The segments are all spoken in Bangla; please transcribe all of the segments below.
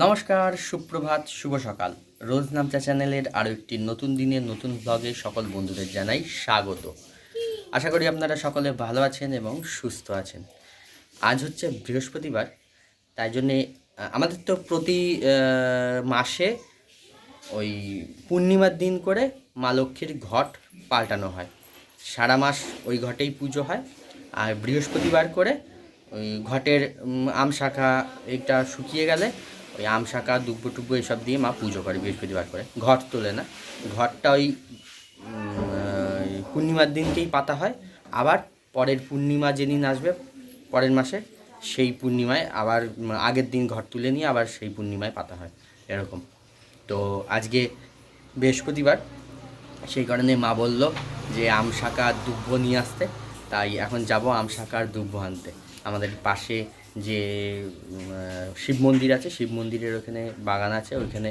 নমস্কার, সুপ্রভাত, শুভ সকাল। রোজ নামচা চ্যানেলের আরও একটি নতুন দিনের নতুন ব্লগে সকল বন্ধুদের জানাই স্বাগত। আশা করি আপনারা সকলে ভালো আছেন এবং সুস্থ আছেন। আজ হচ্ছে বৃহস্পতিবার, তাই জন্যে আমাদের তো প্রতি মাসে ওই পূর্ণিমার দিন করে মা লক্ষ্মীর ঘট পাল্টানো হয়। সারা মাস ওই ঘটেই পুজো হয়, আর বৃহস্পতিবার করে ওই ঘটের আম শাখা এটা শুকিয়ে গেলে ওই আম শাখা দুব্বো টুব্বো এসব দিয়ে মা পুজো করে বৃহস্পতিবার করে। ঘট তোলে না, ঘরটা ওই পূর্ণিমার দিনকেই পাতা হয়। আবার পরের পূর্ণিমা যেদিন আসবে পরের মাসে, সেই পূর্ণিমায় আবার আগের দিন ঘর তুলে নিয়ে আবার সেই পূর্ণিমায় পাতা হয়, এরকম। তো আজকে বৃহস্পতিবার, সেই কারণে মা বলল যে আম শাখা আর দুব্বো নিয়ে আসতে। তাই এখন যাব আম শাখা আর দুব্বো আনতে। আমাদের পাশে যে শিব মন্দির আছে, শিব মন্দিরের ওখানে বাগান আছে, ওইখানে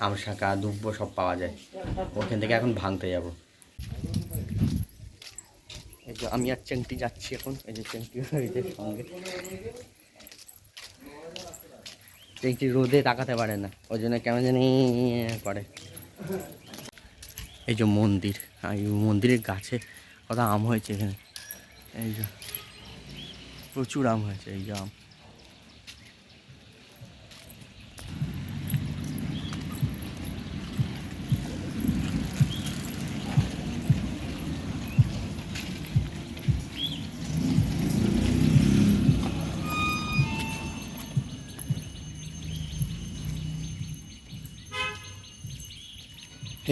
আম শাখা দুব্বো সব পাওয়া যায়। ওখান থেকে এখন ভাঙতে যাব। এই যে আমি আর চেংটি যাচ্ছি এখন। এই যে চেংটি হয়েছে সঙ্গে। চেংটি রোদে তাকাতে পারে না, ওই জন্য কেমন জানি করে। এই যে মন্দির, এই মন্দিরের গাছে কত আম হয়েছে এখানে। এই যে প্রচুর আম হয়েছে, এই যে আম।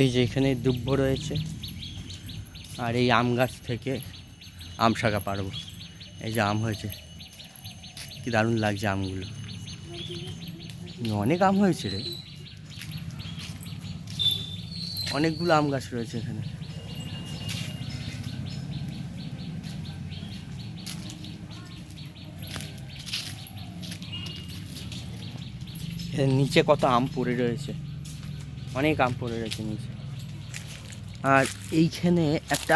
এই যে এখানে দুব্বো রয়েছে, আর এই আম গাছ থেকে আম শাখা পারবো। এই যে আম হয়েছে, কি দারুণ লাগছে আমগুলো। অনেক আম হয়েছে রে, অনেকগুলো আম গাছ রয়েছে এখানে। এর নিচে কত আম পড়ে রয়েছে, অনেক আম পড়ে রয়েছে নিচে। আর এইখানে একটা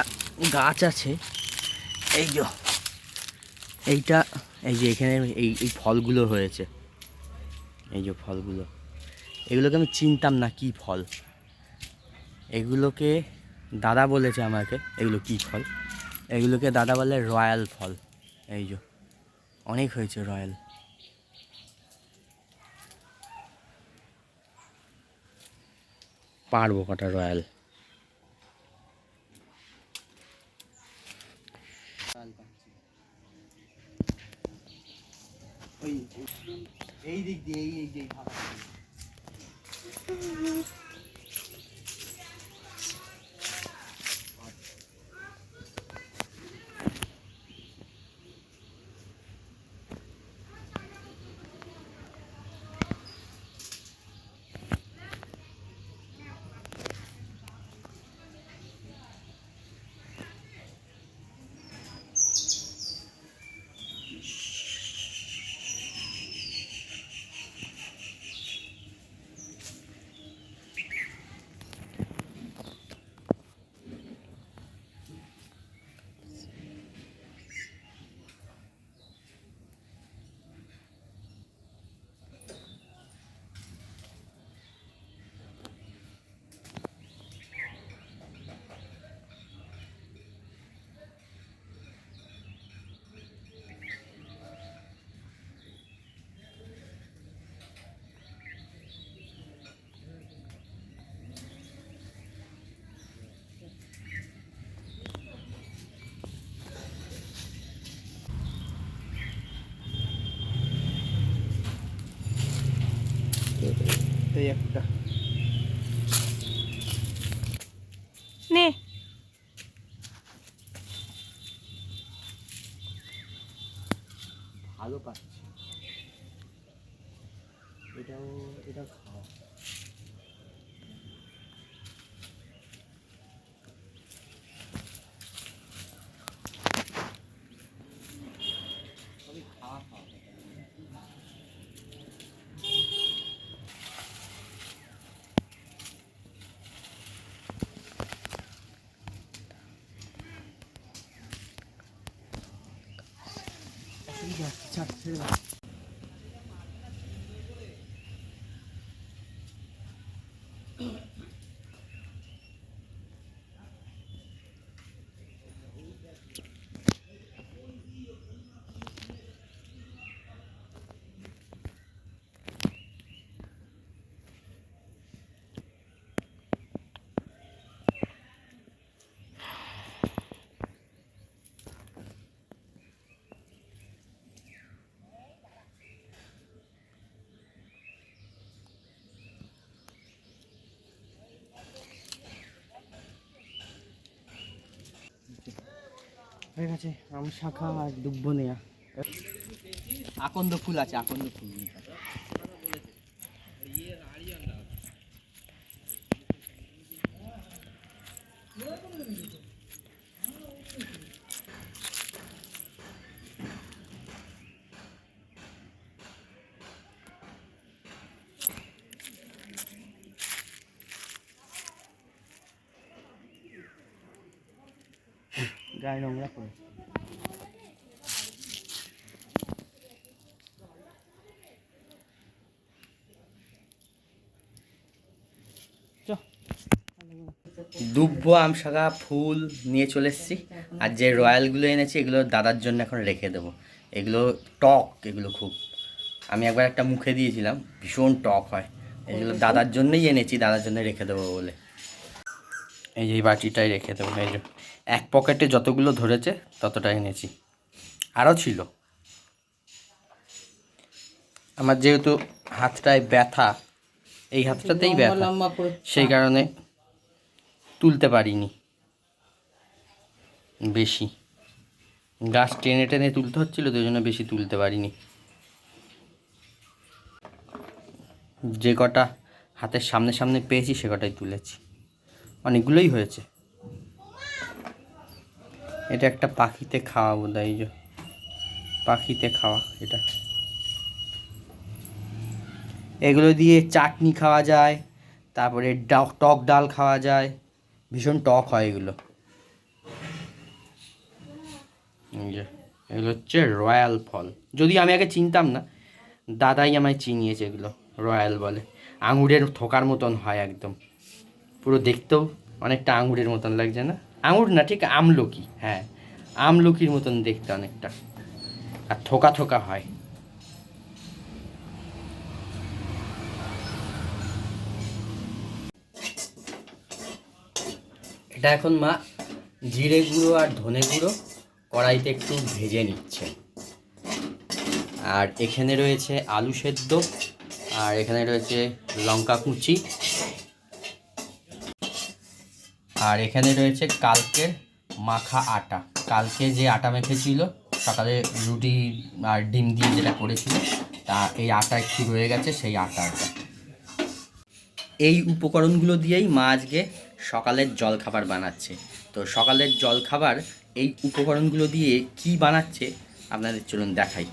গাছ আছে, এই যে এইটা, এই যে এখানে এই এই ফলগুলো হয়েছে। এই যে ফলগুলো, এগুলোকে আমি চিনতাম না কি ফল। এগুলোকে দাদা বলেছে আমাকে এগুলো কি ফল। এগুলোকে দাদা বলে রয়্যাল ফল। এই যে অনেক হয়েছে রয়্যাল। পারবো কটা রয়্যাল। এই দিক দিয়ে এই দিক দিয়ে এই একটা নে। ভালো পাচ্ছি, এটাও এটা খাওয়া। সবই খাওয়া খাওয়া। হয়ে গেছে আম শাখা আর দুব্ব নেয়া। আকন্দ ফুল আছে, আকন্দ ফুল। গায়ে নোংরা করে দুব্ব আম শাখা ফুল নিয়ে চলে এসেছি। আর যে রয়্যালগুলো এনেছি এগুলো দাদার জন্য এখন রেখে দেবো। এগুলো টক, এগুলো খুব, আমি একবার একটা মুখে দিয়েছিলাম, ভীষণ টক হয়। এগুলো দাদার জন্যই এনেছি, দাদার জন্য রেখে দেবো বলে। এই যে এই বাটিটাই রেখে দেবো। এই যে এক পকেটে যতগুলো ধরেছে ততটা এনেছি, আরও ছিল। আমার যেহেতু হাতটায় ব্যথা, এই হাতটাতেই ব্যথা, সেই কারণে তুলতে পারিনি বেশি। গাছ টেনে টেনে তুলতে হচ্ছিলো, তো ওই জন্য বেশি তুলতে পারিনি। যে কটা হাতের সামনে সামনে পেয়েছি সে কটাই তুলেছি, অনেকগুলোই হয়েছে। এটা একটা পাখিতে খাওয়া বোধ হয়, এই যে পাখিতে খাওয়া এটা। এগুলো দিয়ে চাটনি খাওয়া যায়, তারপরে টক ডাল খাওয়া যায়, ভীষণ টক হয় এগুলো। এই যে এগুলো হচ্ছে রয়্যাল ফল, যদি আমি আগে চিনতাম না, দাদাই আমায় চিনিয়েছে। এগুলো রয়্যাল বলে, আঙুরের থোকার মতন হয় একদম, পুরো দেখতেও অনেকটা আঙুরের মতন লাগছে না? আঙুর না, ঠিক আমলকি, হ্যাঁ আমলকির মতন দেখতে অনেকটা, আর থোকা থোকা হয়। এটা এখন মা জিরে গুঁড়ো আর ধনে গুঁড়ো কড়াইতে একটু ভেজে নিচ্ছে। আর এখানে রয়েছে আলু সেদ্ধ, আর এখানে রয়েছে লঙ্কা কুচি, আর এখানে রয়েছে কালকের মাখা আটা। কালকে যে আটা মেখেছিল সকালে রুটি আর ডিম দিয়ে যেটা করেছিল, তা এই আটা একটু রয়ে গেছে, সেই আটাটা। এই উপকরণগুলো দিয়েই মা আজকে সকালের জলখাবার বানাচ্ছে। তো সকালের জলখাবার এই উপকরণগুলো দিয়ে কি বানাচ্ছে আপনাদের চলুন দেখাই।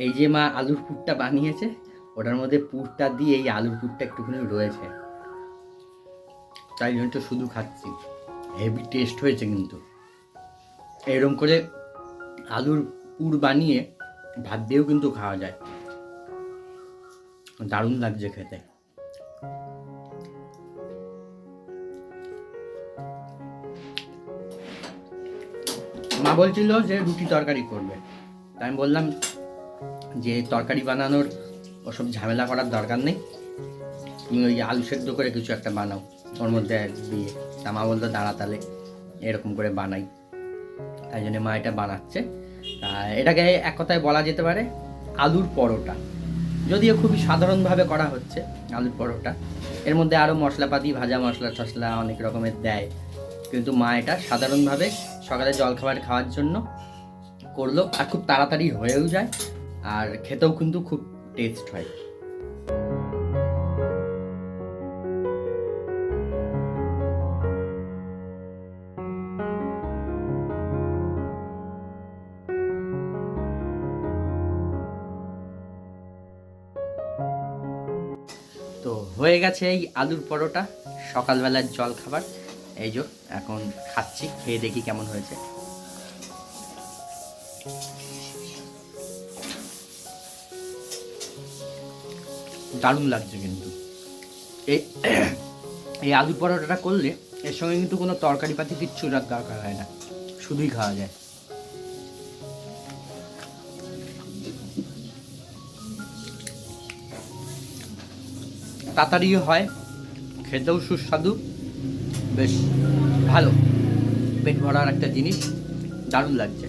এই যে মা আলুর পুরটা বানিয়েছে, ওটার মধ্যে পুরটা দিয়ে এই আলুর পুরটা একটুখানি রয়েছে, তাই জন্য তো শুধু খাচ্ছি। হেভি টেস্ট হয়েছে কিন্তু। এরকম করে আলুর পুর বানিয়ে ভাত দিয়েও কিন্তু খাওয়া যায়, দারুণ লাগছে খেতে। মা বলছিল যে রুটি তরকারি করবে, তাই আমি বললাম যে তরকারি বানানোর ওসব ঝামেলা করার দরকার নেই, তুমি ওই আলু সেদ্ধ করে কিছু একটা বানাও ওর মধ্যে দিয়ে। তা মা বলতো দাঁড়া তাহলে এরকম করে বানাই, তাই জন্য মা এটা বানাচ্ছে। এটাকে এক কথায় বলা যেতে পারে আলুর পরোটা, যদিও খুবই সাধারণভাবে করা হচ্ছে আলুর পরোটা। এর মধ্যে আরও মশলাপাতি, ভাজা মশলা টশলা অনেক রকমের দেয়, কিন্তু মা এটা সাধারণভাবে সকালে জলখাবার খাওয়ার জন্য করলো, আর খুব তাড়াতাড়ি হয়েও যায়, আর খেতেও কিন্তু খুব টেস্ট হয়। তো হয়ে গেছে এই আলুর পরোটা, সকালবেলার জল খাবার। এই যে এখন খাচ্ছি, খেয়ে দেখি কেমন হয়েছে। দারুণ লাগছে কিন্তু। এই এই আলুর পরোটাটা করলে এর সঙ্গে কিন্তু কোনো তরকারি পাতি কিচ্ছু দরকার হয় না, শুধুই খাওয়া যায়। তাড়াতাড়িও হয়, খেতেও সুস্বাদু, বেশ ভালো, পেট ভরার একটা জিনিস, দারুণ লাগছে।